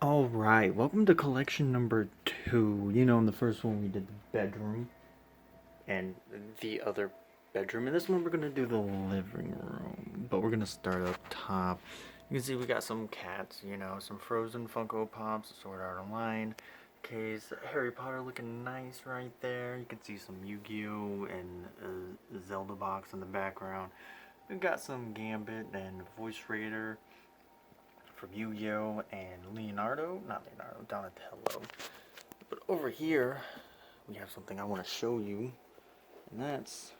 Alright, welcome to collection number 2. You know, in the first one we did the bedroom and the other bedroom. In this one we're going to do the living room. But we're going to start up top. You can see we got some cats, you know, some Frozen Funko Pops, Sword Art Online case, Harry Potter looking nice right there. You can see some Yu-Gi-Oh! And a Zelda box in the background. We've got some Gambit and Voice Raider from Yu-Gi-Oh! And Leonardo, not Leonardo, Donatello. But over here, we have something I want to show you, and that's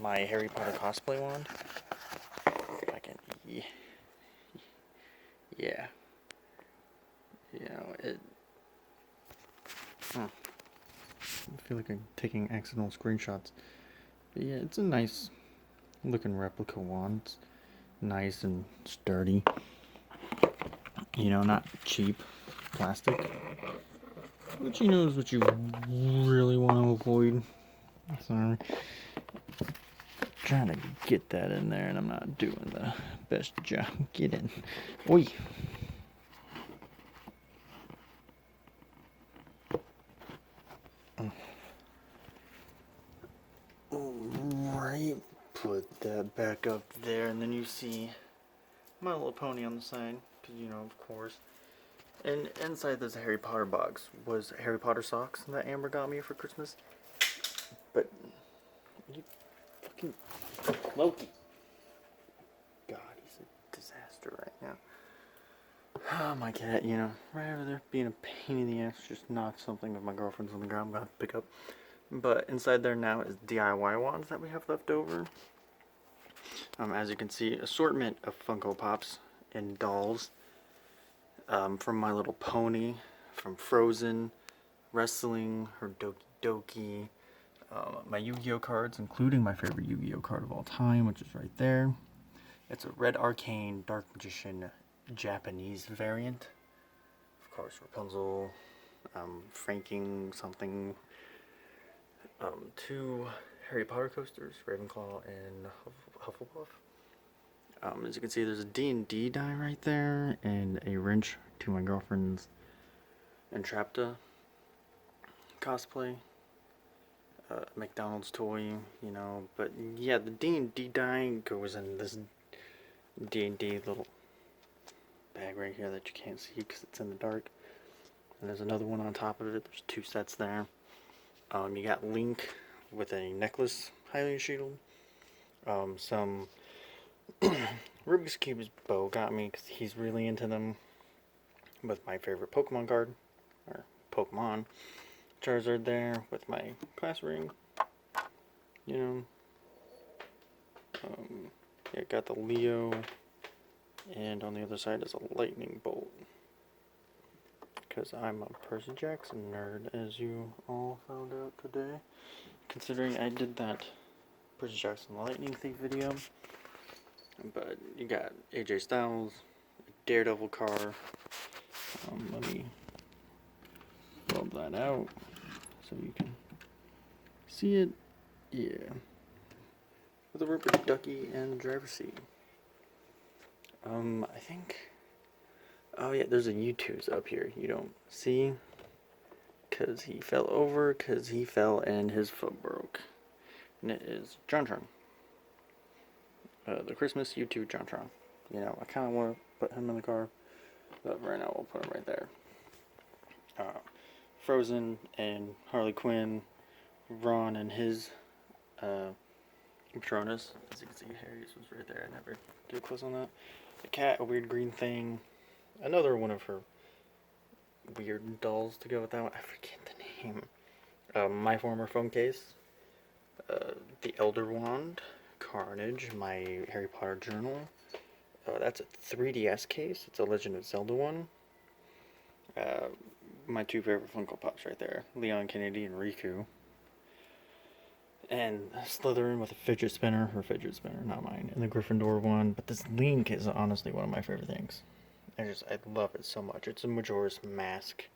my Harry Potter cosplay wand. If I can, yeah, you know, I feel like I'm taking accidental screenshots. But yeah, it's a nice looking replica wand. It's nice and sturdy. You know, not cheap plastic. But you know is what you really want to avoid. Sorry. Trying to get that in there and I'm not doing the best job. Get in. Oi. Alright, put that back up there and then you see My Little Pony on the side, because you know, of course. And inside this Harry Potter box was Harry Potter socks that Amber got me for Christmas. But you fucking Loki. God, he's a disaster right now. Oh, my cat, you know, right over there being a pain in the ass, just knocked something of my girlfriend's on the ground. I'm gonna have to pick up. But inside there now is DIY wands that we have left over. As you can see, assortment of Funko Pops and dolls. From My Little Pony, from Frozen, Wrestling, her Doki Doki, my Yu-Gi-Oh cards, including my favorite Yu-Gi-Oh card of all time, which is right there. It's a Red Arcane Dark Magician Japanese variant. Of course, Rapunzel, franking something. Two Harry Potter coasters, Ravenclaw and Hufflepuff. As you can see, there's a D&D die right there, and a wrench to my girlfriend's Entrapta cosplay. McDonald's toy, you know, but yeah, the D&D die goes in this D&D little bag right here that you can't see because it's in the dark. And there's another one on top of it. There's two sets there. You got Link with a necklace Hylian shield. Some Rubik's Cube's Bo got me because he's really into them. With my favorite Pokemon card, or Pokemon, Charizard there with my class ring. You know, yeah, got the Leo, and on the other side is a lightning bolt. Because I'm a Percy Jackson nerd, as you all found out today. Considering I did that Percy Jackson Lightning Thief video. But you got AJ Styles, Daredevil car. Let me rub that out so you can see it. Yeah. With a rubber ducky and driver's seat. I think. Oh yeah, there's a U2's up here. You don't see, cause he fell over, cause he fell and his foot broke. And it is JonTron. The Christmas U2 JonTron. You know, I kind of want to put him in the car, but right now we'll put him right there. Frozen and Harley Quinn, Ron and his Patronus. As you can see, Harry's was right there. I never did close on that. The cat, a weird green thing. Another one of her weird dolls to go with that one. I forget the name. My former phone case. The Elder Wand. Carnage. My Harry Potter journal. That's a 3DS case. It's a Legend of Zelda one. My two favorite Funko Pops right there. Leon Kennedy and Riku. And Slytherin with a fidget spinner. Her fidget spinner, not mine. And the Gryffindor one. But this Link is honestly one of my favorite things. I love it so much. It's a Majora's Mask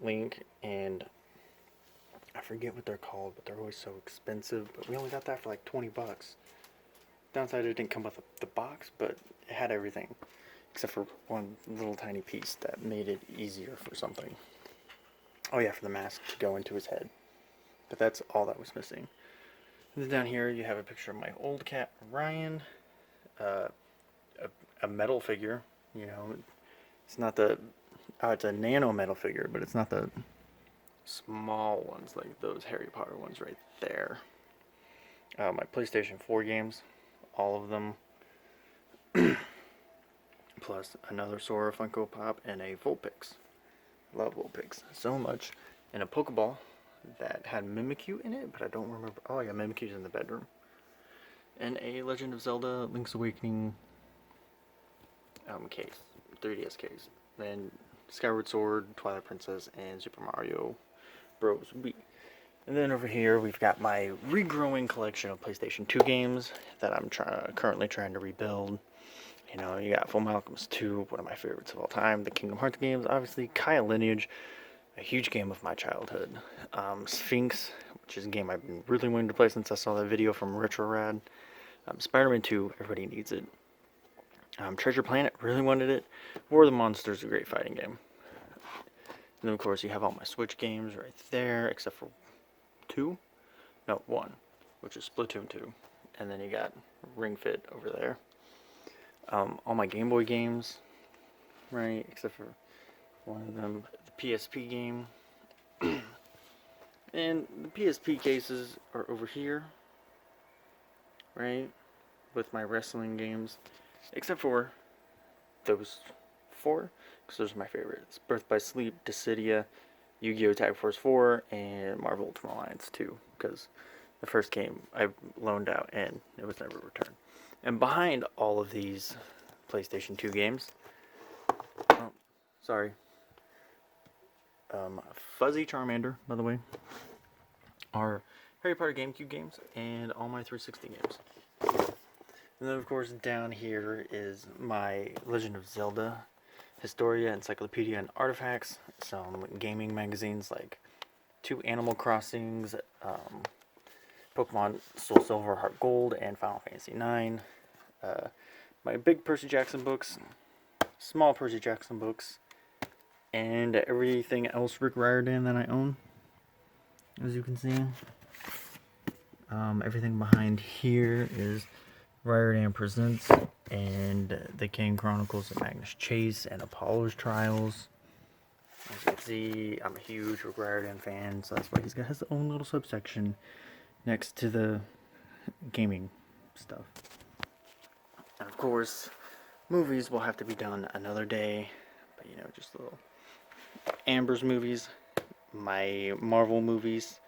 Link, and I forget what they're called, but they're always so expensive. But we only got that for like $20. Downside, it didn't come with the box, but it had everything. except for one little tiny piece that made it easier for something. Oh yeah, for the mask to go into his head. But that's all that was missing. And then down here you have a picture of my old cat, Ryan. Uh, a metal figure, you know. It's not the... it's a nano metal figure, but it's not the small ones like those Harry Potter ones right there. My PlayStation 4 games, all of them. Plus another Sora Funko Pop and a Vulpix. Love Vulpix so much. And a Pokeball that had Mimikyu in it, but I don't remember. Oh yeah, Mimikyu's in the bedroom. And a Legend of Zelda Link's Awakening case, 3DS case. Then Skyward Sword, Twilight Princess, and Super Mario Bros. Wii. And then over here we've got my regrowing collection of PlayStation 2 games that I'm currently trying to rebuild. You know, you got Fullmetal Alchemist 2, one of my favorites of all time. The Kingdom Hearts games, obviously. Kaya Lineage, a huge game of my childhood. Sphinx, which is a game I've been really wanting to play since I saw that video from RetroRad. Spider-Man 2, everybody needs it. Treasure Planet, really wanted it. War of the Monsters, a great fighting game. And then, of course, you have all my Switch games right there, except for 2? No, 1, which is Splatoon 2. And then you got Ring Fit over there. All my Game Boy games, right, except for one of them, the PSP game. And the PSP cases are over here, right, with my wrestling games, except for those 4, because those are my favorites. Birth by Sleep, Dissidia, Yu-Gi-Oh! Tag Force 4, and Marvel Ultimate Alliance 2, because the first game I loaned out and it was never returned. And behind all of these PlayStation 2 games, Fuzzy Charmander, by the way, are Harry Potter GameCube games and all my 360 games. And then, of course, down here is my Legend of Zelda Historia, Encyclopedia, and Artifacts. Some gaming magazines like 2 Animal Crossings, Pokemon Soul Silver, Heart Gold, and Final Fantasy IX. My big Percy Jackson books, small Percy Jackson books, and everything else Rick Riordan that I own, as you can see. Everything behind here is Riordan Presents and the Kane Chronicles of Magnus Chase and Apollo's Trials. As you can see, I'm a huge Rick Riordan fan, so that's why he's got his own little subsection next to the gaming stuff. And of course, movies will have to be done another day, but you know, just little Amber's movies, my Marvel movies,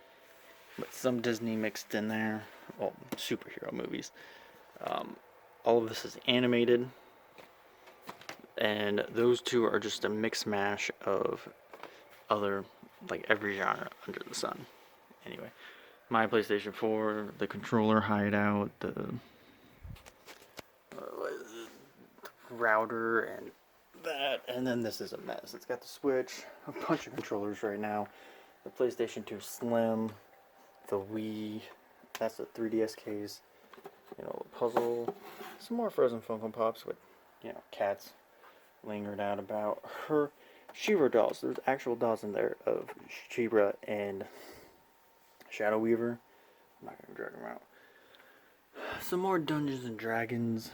with some Disney mixed in there, well, superhero movies. All of this is animated, and those 2 are just a mix mash of other, like every genre under the sun. Anyway, my PlayStation 4, the controller hideout, the router, and that, and then this is a mess. It's got the Switch, a bunch of controllers right now, the PlayStation 2 Slim, the Wii, that's the 3DS case, you know, a puzzle, some more Frozen Funko Pops with, you know, cats lingered out about her She-Ra dolls. There's actual dolls in there of She-Ra and Shadow Weaver. I'm not gonna drag them out. Some more Dungeons and Dragons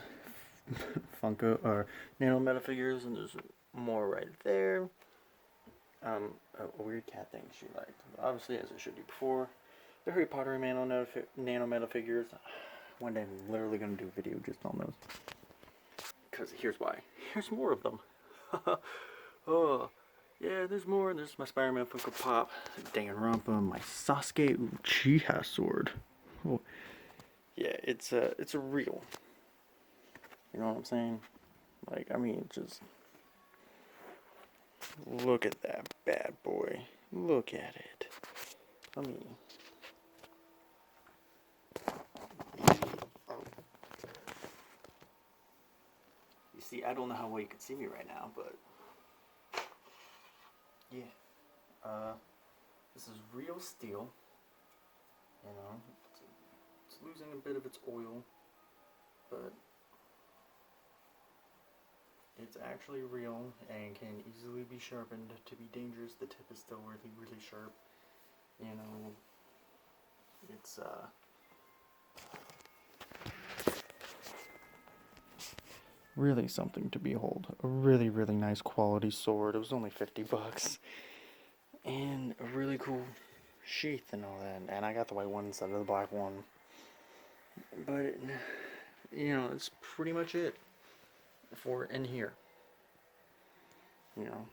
Funko or Nano Metal figures, and there's more right there. A weird cat thing she liked, obviously, as I showed you before. The Harry Potter Nano Metal figures. One day I'm literally gonna do a video just on those, because here's why. Here's more of them. Oh, yeah, there's more. There's my Spider-Man Funko Pop, Danganronpa, my Sasuke Uchiha sword. Oh, yeah, it's a real. You know what I'm saying? Like, I mean, just look at that bad boy. Look at it. I mean, you see, I don't know how well you can see me right now, but yeah, this is real steel. You know, it's losing a bit of its oil, but It's actually real and can easily be sharpened to be dangerous. The tip is still really, really sharp. You know, it's really something to behold. A really, really nice quality sword. It was only $50. And a really cool sheath and all that. And I got the white one instead of the black one. But, you know, it's pretty much it for in here. You know,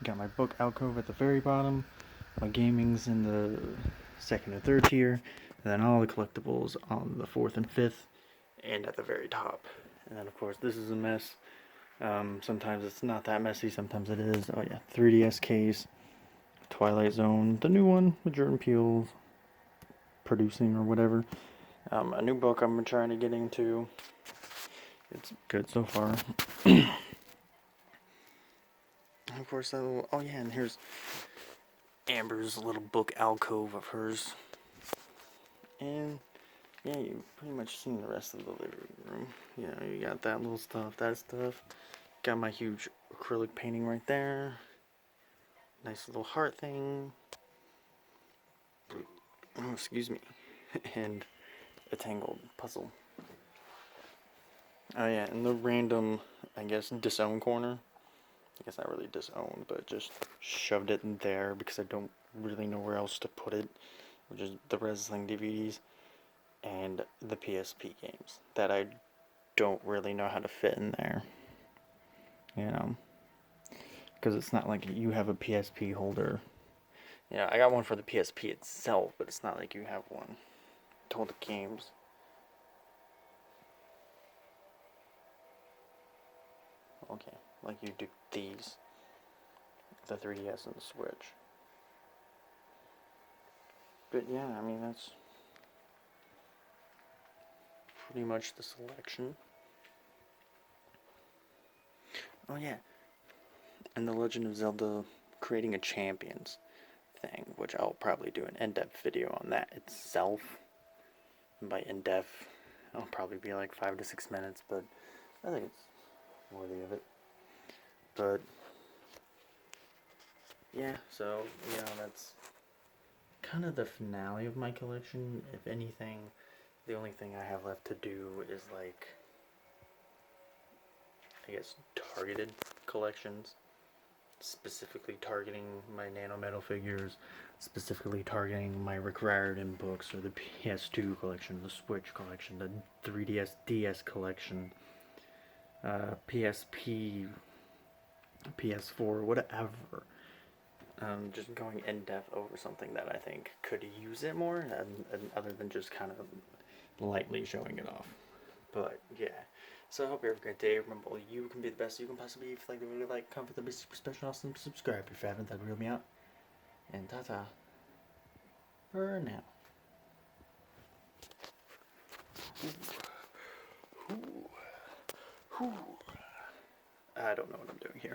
got my book alcove at the very bottom. My gaming's in the second and third tier. And then all the collectibles on the fourth and fifth. And at the very top. And then, of course, this is a mess. Sometimes it's not that messy, sometimes it is. Oh yeah, 3DS case, Twilight Zone, the new one with Jordan Peele producing or whatever. A new book I'm trying to get into. It's good so far. And of course, oh yeah, and here's Amber's little book alcove of hers. And yeah, you've pretty much seen the rest of the living room. You know, you got that little stuff, that stuff. Got my huge acrylic painting right there. Nice little heart thing. Oh, excuse me. And a Tangled puzzle. Oh yeah, and the random, I guess, disown corner. I guess not really disowned, but just shoved it in there because I don't really know where else to put it. Which is the wrestling DVDs and the PSP games that I don't really know how to fit in there. You know, because it's not like you have a PSP holder. Yeah, I got one for the PSP itself, but it's not like you have one to hold the games. Okay, like you do these, the 3DS and the Switch. But yeah, I mean, that's pretty much the selection. Oh yeah, and the Legend of Zelda creating a champions thing, which I'll probably do an in-depth video on that itself. And by in-depth, it'll probably be like 5 to 6 minutes, but I think it's worthy of it. But yeah, so you know, that's kind of the finale of my collection. If anything, the only thing I have left to do is like, I guess, targeted collections, specifically targeting my Nano Metal figures, specifically targeting my Rick Riordan books, or the PS2 collection, the Switch collection, the 3DS DS collection, PSP, PS4, whatever. Just going in depth over something that I think could use it more, and other than just kind of lightly showing it off. But yeah, so I hope you have a great day. Remember, you can be the best you can possibly be. If you like the video, like, comment, that'd be super special, awesome. Subscribe if you haven't, that'd reel me out. And ta-ta for now. I don't know what I'm doing here.